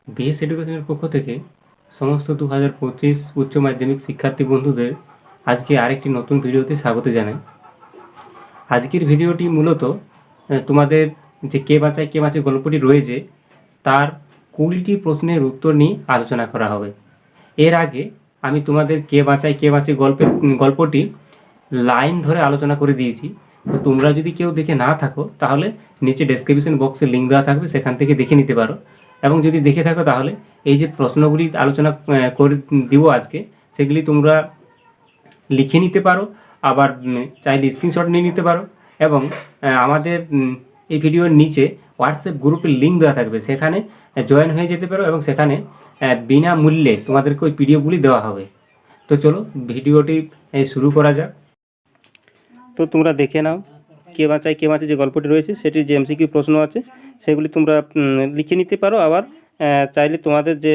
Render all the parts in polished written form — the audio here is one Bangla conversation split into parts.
বিএস এডুকেশনের পক্ষ থেকে সমস্ত 2025 উচ্চ মাধ্যমিক শিক্ষার্থী বন্ধুদের আজকে আরেকটি নতুন ভিডিওতে স্বাগত জানাই। আজকের ভিডিওটি মূলত তোমাদের যে কে বাঁচায় গল্পটি রয়েছে তার 20টি প্রশ্নের উত্তর নিয়ে আলোচনা করা হবে। এর আগে আমি তোমাদের কে বাঁচায় গল্পটি লাইন ধরে আলোচনা করে দিয়েছি। তো তোমরা যদি কেউ দেখে না থাকো তাহলে নিচে ডেসক্রিপশন বক্সে লিঙ্ক দেওয়া থাকবে, সেখান থেকে দেখে নিতে পারো। এবং যদি দেখে থাকো তাহলে এই যে প্রশ্নগুলি আলোচনা করে দিব আজকে, সেগুলি তোমরা লিখে নিতে পারো, আবার চাইলে স্ক্রিনশট নিয়ে নিতে পারো। এবং আমাদের এই ভিডিওর নিচে হোয়াটসঅ্যাপ গ্রুপের লিঙ্ক দেওয়া থাকবে, সেখানে জয়েন হয়ে যেতে পারো এবং সেখানে বিনামূল্যে তোমাদেরকে ওই পিডিএফগুলি দেওয়া হবে। তো চলো ভিডিওটি শুরু করা যাক। তো তোমরা দেখে নাও কে বাঁচায় যে গল্পটি রয়েছে সেটির যে এমসিকিউ প্রশ্ন আছে সেগুলি তোমরা লিখে নিতে পারো। আবার চাইলে তোমাদের যে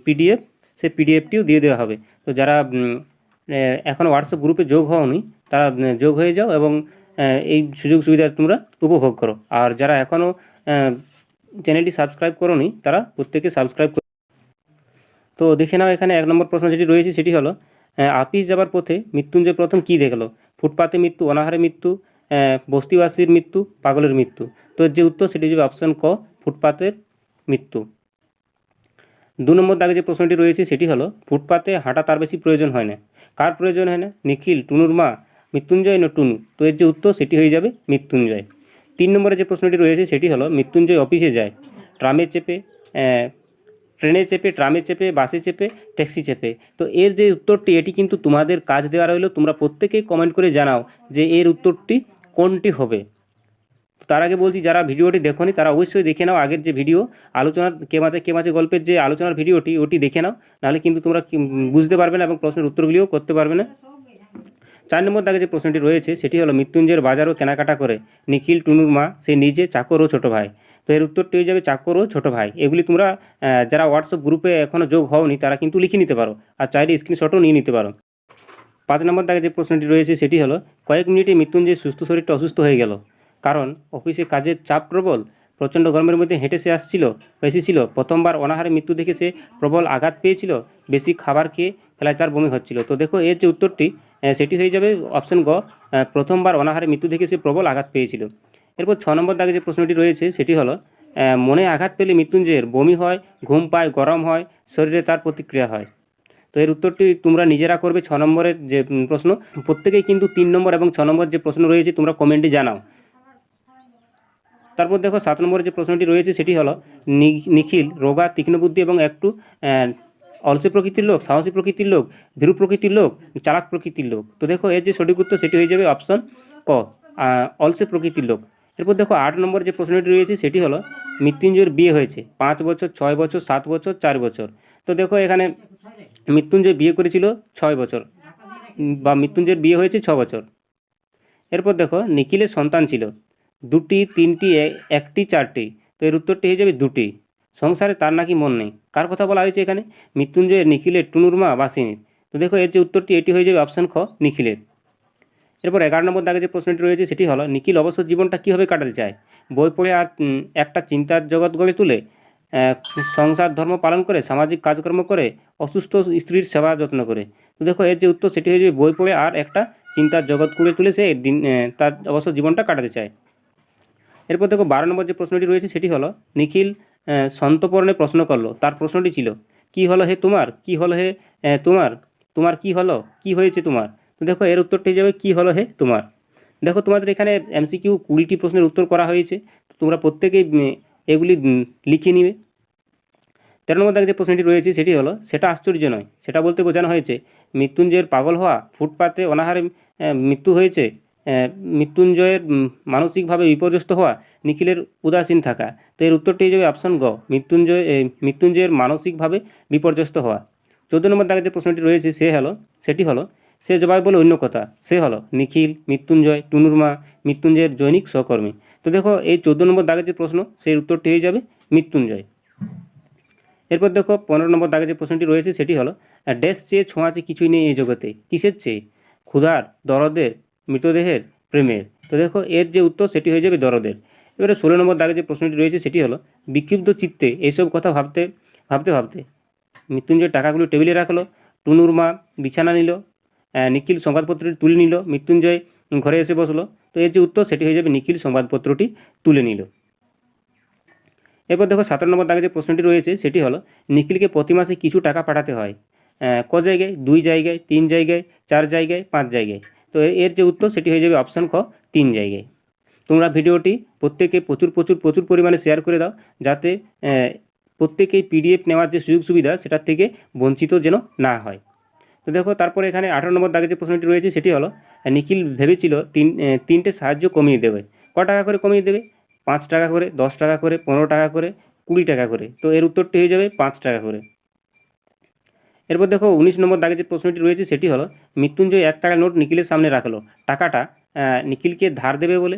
পিডিএফ সেই পিডিএফটিও দিয়ে দেওয়া হবে। তো যারা এখন হোয়াটসঅ্যাপ গ্রুপে যোগ হওনি তারা যোগ হয়ে যাও এবং এই সুযোগ সুবিধা তোমরা উপভোগ করো। আর যারা এখনও চ্যানেলটি সাবস্ক্রাইব করোনি তারা প্রত্যেকে সাবস্ক্রাইব করো। তো দেখে নাও এখানে 1 নম্বর প্রশ্ন যেটি রয়েছে সেটি হলো, আপিস যাবার পথে মৃত্যুঞ্জয় প্রথম কী দেখলো? ফুটপাতে মৃত্যু, অনাহারে মৃত্যু, বস্তিবাসীর মৃত্যু, পাগলের মৃত্যু। তো যে উত্তর সেটি হবে অপশন ক, ফুটপাতের মৃত্যু। 2 নম্বর দাগে যে প্রশ্নটি রয়েছে সেটি হলো, ফুটপাতে হাঁটা তার বেশি প্রয়োজন হয় না। কার প্রয়োজন হয় না? নিখিল, টুনুর মা, মৃত্যুঞ্জয় না টুনু? তো এর যে উত্তর সেটি হয়ে যাবে মৃত্যুঞ্জয়। 3 নম্বরে যে প্রশ্নটি রয়েছে সেটি হলো, মৃত্যুঞ্জয় অফিসে যায় ট্রামে চেপে, ট্রেনে চেপে, ট্রামে চেপে, বাসে চেপে, ট্যাক্সি চেপে। তো এর যে উত্তরটি এটি কিন্তু তোমাদের কাজ দেওয়া রইলো, তোমরা প্রত্যেকেই কমেন্ট করে জানাও যে এর উত্তরটি কোনটি হবে। তার আগে বলছি, যারা ভিডিওটি দেখোনি তারা অবশ্যই দেখে নাও আগের যে ভিডিও আলোচনার কে মাঝে গল্পের যে আলোচনার ভিডিওটি ওটি দেখে নাও, নাহলে কিন্তু তোমরা বুঝতে পারবে না এবং প্রশ্নের উত্তরগুলিও করতে পারবে না। 4 নম্বর দাগে যে প্রশ্নটি রয়েছে সেটি হলো, মৃত্যুঞ্জয়ের বাজারও কেনাকাটা করে নিখিল, টুনুর মা, সে নিজে, চাকর ও ছোটো ভাই। তো এর উত্তরটি হয়ে যাবে চাকর ও ছোটো ভাই। এগুলি তোমরা যারা হোয়াটসঅ্যাপ গ্রুপে এখনও যোগ হওনি তারা কিন্তু লিখে নিতে পারো, আর চাইলে স্ক্রিনশটও নিয়ে নিতে পারো। 5 নম্বর দাগে যে প্রশ্নটি রয়েছে সেটি হলো, কয়েক মিনিটে মৃত্যুঞ্জয়ের সুস্থ শরীরটা অসুস্থ হয়ে গেল কারণ অফিসে কাজের চাপ প্রবল, প্রচণ্ড গরমের মধ্যে হেঁটে সে এসেছিল, প্রথমবার অনাহারে মৃত্যু দেখে সে প্রবল আঘাত পেয়েছিল, বেশি খাবার খেয়ে ফেলায় তার বমি হচ্ছিল। তো দেখো এর যে উত্তরটি সেটি হয়ে যাবে অপশন গ, প্রথমবার অনাহারে মৃত্যু দেখে সে প্রবল আঘাত পেয়েছিল। এরপর 6 নম্বর দাগে যে প্রশ্নটি রয়েছে সেটি হলো, মনে আঘাত পেলে মৃত্যুঞ্জয়ের বমি হয়, ঘুম পায়, গরম হয়, শরীরে তার প্রতিক্রিয়া হয়। তো এর উত্তরটি তোমরা নিজেরা করবে। 6 নম্বরের যে প্রশ্ন, প্রত্যেকেই কিন্তু 3 নম্বর এবং 6 নম্বর যে প্রশ্ন রয়েছে তোমরা কমেন্টে জানাও। তারপর দেখো 7 নম্বরের যে প্রশ্নটি রয়েছে সেটি হলো, নিখিল রোগা, তীক্ষ্ণ বুদ্ধি এবং একটু অলসী প্রকৃতির লোক, সাহসী প্রকৃতির লোক, ভীরু প্রকৃতির লোক, চালাক প্রকৃতির লোক। তো দেখো এর যে সঠিক উত্তর সেটি হয়ে যাবে অপশন ক, অলসী প্রকৃতির লোক। এরপর দেখো 8 নম্বর যে প্রশ্নটি রয়েছে সেটি হলো, মৃত্যুঞ্জয়ের বিয়ে হয়েছে 5 বছর, 6 বছর, 7 বছর, 4 বছর। তো দেখো এখানে মৃত্যুঞ্জয় বিয়ে করেছিল 6 বছর, বা মৃত্যুঞ্জয়ের বিয়ে হয়েছে 6 বছর। এরপর দেখো নিখিলের সন্তান ছিল 2টি, 3টি, 1টি, 4টি। তো এর উত্তরটি হয়ে যাবে 2টি। সংসারে তার নাকি মন নেই, কার কথা বলা হয়েছে এখানে? মৃত্যুঞ্জয়ের, নিখিলের, টুনুর মা, বাসিনীর। তো দেখো এর যে উত্তরটি এটি হয়ে যাবে অপশন খ, নিখিলের। এরপর 11 নম্বর দাগে যে প্রশ্নটি রয়েছে সেটি হলো, নিখিল অবসর জীবনটা কীভাবে কাটাতে চায়? বই পড়ে আর একটা চিন্তার জগৎ গড়ে তুলে, সংসার ধর্ম পালন করে, সামাজিক কাজকর্ম করে, অসুস্থ স্ত্রীর সেবা যত্ন করে। তো দেখো এর যে উত্তর সেটি হয়ে যাবে বই পড়ে আর একটা চিন্তার জগৎ গড়ে তুলে সে তার অবসর জীবনটা কাটাতে চায়। এরপর দেখো 12 নম্বর যে প্রশ্নটি রয়েছে সেটি হলো, নিখিল সন্তর্পণে প্রশ্ন করলো, তার প্রশ্নটি ছিল, কি হলো হে তোমার, কি হলো হে তোমার, তোমার কি হলো, কি হয়েছে তোমার? তো দেখো এর উত্তরটি যাবে কি হলো হে তোমার। দেখো তোমাদের এখানে এমসিকিউ 20টি প্রশ্নের উত্তর করা হয়েছে, তো তোমরা প্রত্যেকেই এগুলি লিখে নিবে। 13 নম্বর দাগে যে প্রশ্নটি রয়েছে সেটি হলো, সেটা আশ্চর্য নয়, সেটা বলতে বোঝানো হয়েছে মৃত্যুঞ্জয়ের পাগল হওয়া, ফুটপাতে অনাহারে মৃত্যু হয়েছে, মৃত্যুঞ্জয়ের মানসিকভাবে বিপর্যস্ত হওয়া, নিখিলের উদাসীন থাকা। তো এর উত্তরটি হয়ে যাবে অপশন গ, মৃত্যুঞ্জয়ের মানসিকভাবে বিপর্যস্ত হওয়া। 14 নম্বর দাগে যে প্রশ্নটি রয়েছে সেটি হলো, সে জবাব বলে অন্য কথা, সে হলো নিখিল, মৃত্যুঞ্জয়, টুনুর মা, মৃত্যুঞ্জয়ের জৈনিক সহকর্মী। তো দেখো এই 14 নম্বর দাগের যে প্রশ্ন সেই উত্তরটি হয়ে যাবে মৃত্যুঞ্জয়। এরপর দেখো 15 নম্বর দাগে যে প্রশ্নটি রয়েছে সেটি হলো, ড্যাশ চেয়ে ছোঁয়াচে কিছুই নেই এই জগতে, কিসের চেয়ে? ক্ষুধার, দরদের, মৃতদেহের, প্রেমের। তো দেখো এর যে উত্তর সেটি হয়ে যাবে দরদের। এবারে 16 নম্বর দাগে যে প্রশ্নটি রয়েছে সেটি হলো, বিক্ষিপ্ত চিত্তে এইসব কথা ভাবতে ভাবতে ভাবতে মৃত্যুঞ্জয় টাকাগুলো টেবিলে রাখলো, টুনুর মা বিছানা নিল, নিখিল সংবাদপত্রটি তুলে নিল, মৃত্যুঞ্জয় ঘরে এসে বসলো। তো এর যে উত্তর সেটি হয়ে যাবে নিখিল সংবাদপত্রটি তুলে নিল। এরপর দেখো 17 নম্বর দাগে যে প্রশ্নটি রয়েছে সেটি হলো নিখিলকে প্রতি মাসে কিছু টাকা পাঠাতে হয় ক জায়গায়, 2 জায়গায়, 3 জায়গায়, 4 জায়গায়, 5 জায়গায়। তো এর যে উত্তর সেটি হয়ে যাবে অপশান খ 3 জায়গায়। তোমরা ভিডিওটি প্রত্যেকে প্রচুর পরিমাণে শেয়ার করে দাও, যাতে প্রত্যেকেই পিডিএফ নেওয়ার যে সুযোগ সুবিধা সেটার থেকে বঞ্চিত যেন না হয়। তো দেখো তারপরে এখানে 18 নম্বর দাগে যে প্রশ্নটি রয়েছে সেটি হলো নিখিল ভেবেছিল তিনটে সাহায্য কমিয়ে দেবে। ক টাকা করে কমিয়ে দেবে? 5 টাকা করে, 10 টাকা করে, 15 টাকা করে, 20 টাকা করে। তো এর উত্তরটি হয়ে যাবে 5 টাকা করে। এরপর দেখো 19 নম্বর দাগে যে প্রশ্নটি রয়েছে সেটি হলো মৃত্যুঞ্জয় 1 টাকার নোট নিখিলের সামনে রাখলো। টাকাটা নিখিলকে ধার দেবে বলে,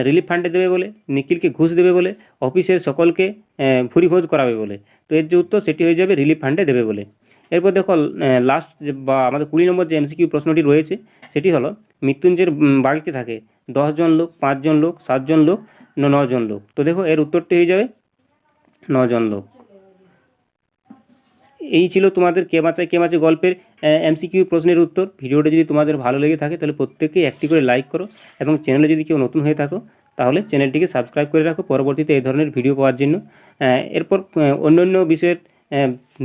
রিলিফ ফান্ডে দেবে বলে, নিখিলকে ঘুষ দেবে বলে, অফিসের সকলকে ভুরিভোজ করাবে বলে। তো এর যে উত্তর সেটি হয়ে যাবে রিলিফ ফান্ডে দেবে বলে। এরপর দেখো লাস্ট বা আমাদের 20 নম্বর যে এমসিকিউ প্রশ্নটি রয়েছে সেটি হলো মৃত্যুঞ্জয়ের বাড়িতে থাকে 10 জন লোক, 5 জন লোক, 7 জন লোক, 9 জন লোক। তো দেখো এর উত্তরটি হয়ে যাবে 9 জন লোক। এই ছিল তোমাদের কে বাঁচায় গল্পের এমসিকিউ প্রশ্নের উত্তর। ভিডিওটা যদি তোমাদের ভালো লেগে থাকে তাহলে প্রত্যেকেই একটি করে লাইক করো, এবং চ্যানেলে যদি কেউ নতুন হয়ে থাকো তাহলে চ্যানেলটিকে সাবস্ক্রাইব করে রাখো পরবর্তীতে এই ধরনের ভিডিও পাওয়ার জন্য। এরপর অন্যান্য বিষয়ের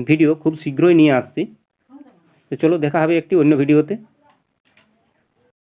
ভিডিও খুব শীঘ্রই নিয়ে আসছি। তো চলো দেখা হবে একটি অন্য ভিডিওতে।